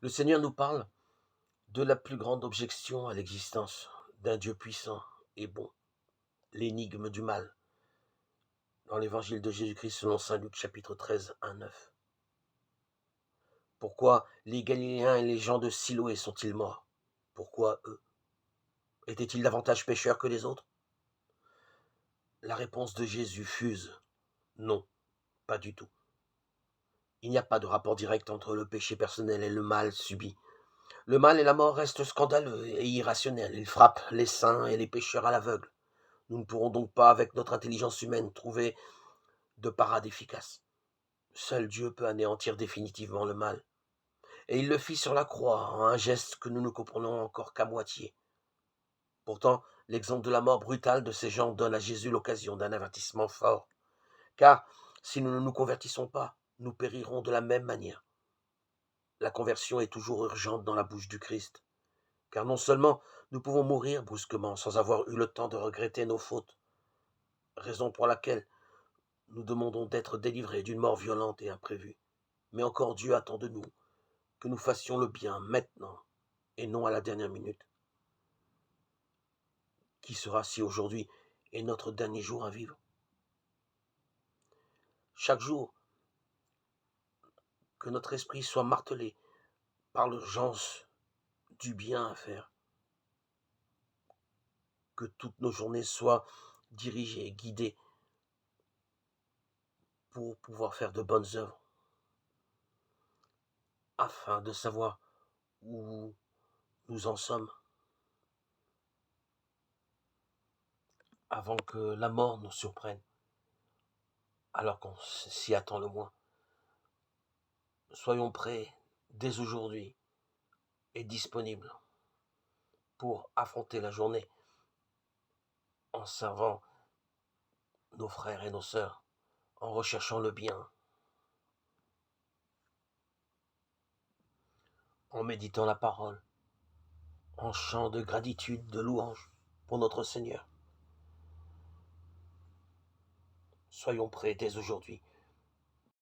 Le Seigneur nous parle de la plus grande objection à l'existence d'un Dieu puissant et bon, l'énigme du mal, dans l'évangile de Jésus-Christ selon saint Luc chapitre 13, 1-9. Pourquoi les Galiléens et les gens de Siloé sont-ils morts? Pourquoi eux? Étaient-ils davantage pécheurs que les autres? La réponse de Jésus fuse. Non, pas du tout. Il n'y a pas de rapport direct entre le péché personnel et le mal subi. Le mal et la mort restent scandaleux et irrationnels. Ils frappent les saints et les pécheurs à l'aveugle. Nous ne pourrons donc pas, avec notre intelligence humaine, trouver de parade efficace. Seul Dieu peut anéantir définitivement le mal. Et il le fit sur la croix, en un geste que nous ne comprenons encore qu'à moitié. Pourtant, l'exemple de la mort brutale de ces gens donne à Jésus l'occasion d'un avertissement fort. Car, si nous ne nous convertissons pas, nous périrons de la même manière. La conversion est toujours urgente dans la bouche du Christ. Car non seulement nous pouvons mourir brusquement sans avoir eu le temps de regretter nos fautes, raison pour laquelle nous demandons d'être délivrés d'une mort violente et imprévue, mais encore Dieu attend de nous que nous fassions le bien maintenant et non à la dernière minute. Qui sera si aujourd'hui est notre dernier jour à vivre? Chaque jour, que notre esprit soit martelé par l'urgence du bien à faire, que toutes nos journées soient dirigées et guidées pour pouvoir faire de bonnes œuvres, afin de savoir où nous en sommes, avant que la mort nous surprenne, alors qu'on s'y attend le moins. Soyons prêts dès aujourd'hui et disponibles pour affronter la journée en servant nos frères et nos sœurs, en recherchant le bien, en méditant la parole, en chant de gratitude, de louange pour notre Seigneur. Soyons prêts dès aujourd'hui